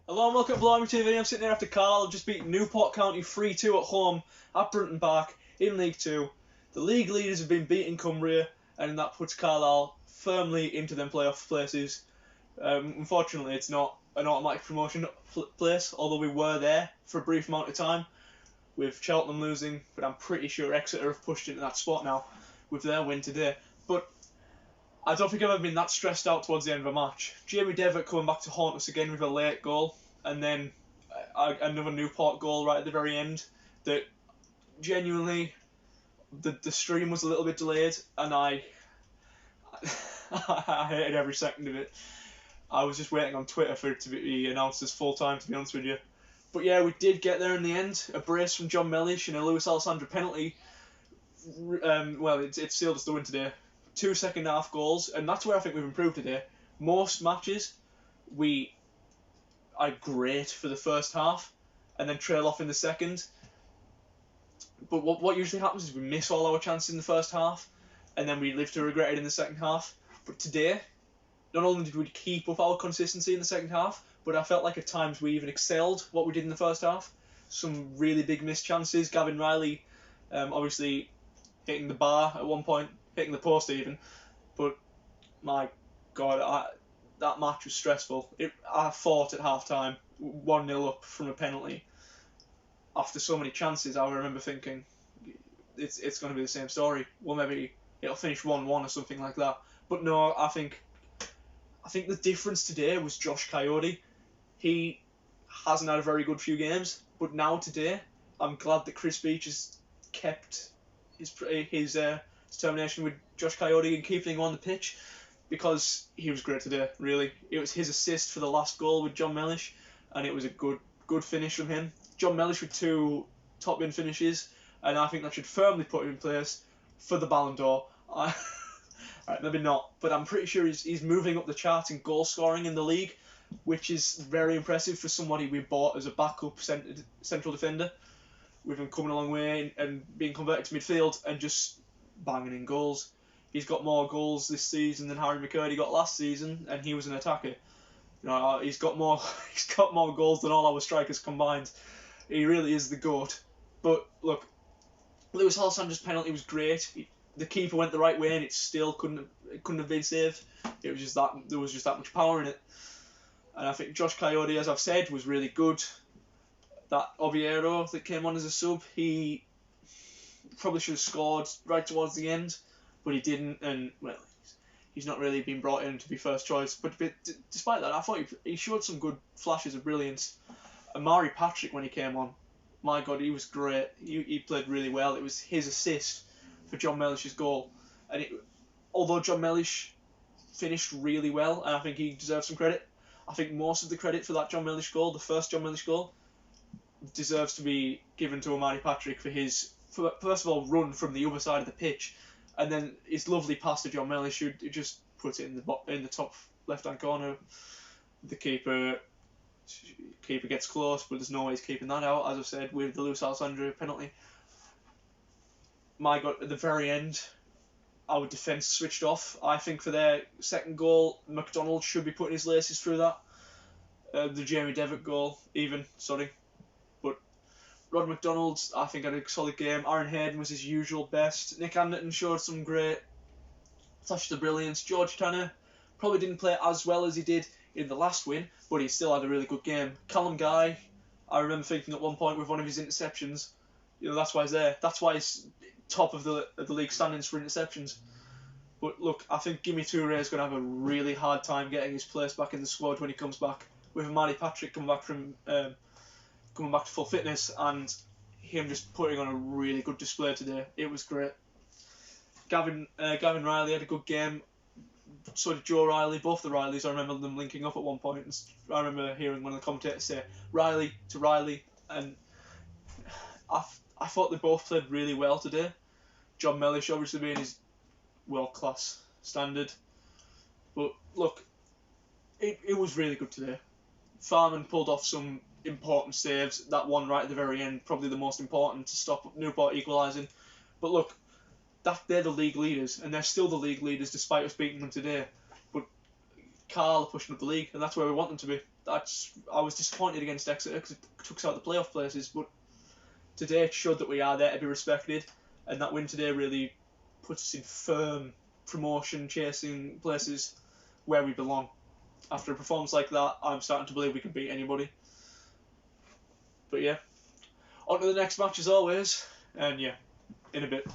Hello and welcome to Blimey TV. I'm sitting here after Carlisle just beat Newport County 3-2 at home at Brunton Park in League 2. The league leaders have been beating Cumbria, and that puts Carlisle firmly into them playoff places. Unfortunately, it's not an automatic promotion place, although we were there for a brief amount of time with Cheltenham losing, but I'm pretty sure Exeter have pushed into that spot now with their win today. But I don't think I've ever been that stressed out towards the end of a match. Jamie Devitt coming back to haunt us again with a late goal, and then another Newport goal right at the very end. That genuinely, the stream was a little bit delayed, and I hated every second of it. I was just waiting on Twitter for it to be announced as full time, to be honest with you. But yeah, we did get there in the end. A brace from John Mellish and a Lewis Alessandro penalty. It sealed us the win today. 2 second half goals, and that's where I think we've improved today. Most matches, we are great for the first half, and then trail off in the second. But what usually happens is we miss all our chances in the first half, and then we live to regret it in the second half. But today, not only did we keep up our consistency in the second half, but I felt like at times we even excelled what we did in the first half. Some really big missed chances. Gavin Riley, obviously hitting the bar at one point, hitting the post even, but my God, that match was stressful. I fought at half time, 1-0 up from a penalty. After so many chances, I remember thinking, it's going to be the same story. Well, maybe it'll finish 1-1 or something like that. But no, I think the difference today was Josh Coyote. He hasn't had a very good few games, but now today, I'm glad that Chris Beach has kept his determination with Josh Coyote and keeping him on the pitch, because he was great today, really. It was his assist for the last goal with John Mellish, and it was a good finish from him. John Mellish with 2 top bin finishes, and I think that should firmly put him in place for the Ballon d'Or. Right, maybe not, but I'm pretty sure he's moving up the chart in goal scoring in the league, which is very impressive for somebody we bought as a backup central defender, with him coming a long way and being converted to midfield and just banging in goals. He's got more goals this season than Harry McCurdy got last season, and he was an attacker. You know, he's got more goals than all our strikers combined. He really is the GOAT. But look, Lewis Alessandro's penalty was great. The keeper went the right way, and it still couldn't have been saved. It was just that there was just that much power in it. And I think Josh Coyote, as I've said, was really good. That Oviedo that came on as a sub, he probably should have scored right towards the end, but he didn't, and well, he's not really been brought in to be first choice. But despite that, I thought he showed some good flashes of brilliance. Amari Patrick, when he came on, my God, he was great. He played really well. It was his assist for John Mellish's goal, and although John Mellish finished really well, and I think he deserves some credit, I think most of the credit for that John Mellish goal, the first John Mellish goal, deserves to be given to Amari Patrick for his, first of all, run from the other side of the pitch, and then his lovely pass to John Mellish, who just puts it in the top left-hand corner. The keeper gets close, but there's no way he's keeping that out, as I've said, with the Lewis Alessandro penalty. My God, at the very end, our defence switched off. I think for their second goal, McDonald should be putting his laces through that. The Jamie Devitt goal, but Rod McDonald, I think, had a solid game. Aaron Hayden was his usual best. Nick Anderton showed some great flashes of brilliance. George Tanner probably didn't play as well as he did in the last win, but he still had a really good game. Callum Guy, I remember thinking at one point with one of his interceptions, that's why he's there. That's why he's top of the league standings for interceptions. But look, I think Gimme Toure is going to have a really hard time getting his place back in the squad when he comes back, with Amari Patrick coming back to full fitness, and him just putting on a really good display today. It was great. Gavin Riley had a good game. So did Joe Riley. Both the Rileys, I remember them linking up at one point. And I remember hearing one of the commentators say Riley to Riley, and I thought they both played really well today. John Mellish obviously being his world-class standard. But look, it was really good today. Farman pulled off some important saves. That one right at the very end, probably the most important to stop Newport equalising. But look, they're the league leaders, and they're still the league leaders despite us beating them today. But Carl are pushing up the league, and that's where we want them to be. I was disappointed against Exeter because it took us out of the playoff places, but today it showed that we are there to be respected, and that win today really puts us in firm promotion chasing places where we belong. After a performance like that, I'm starting to believe we can beat anybody. But yeah, on to the next match as always, and yeah, in a bit.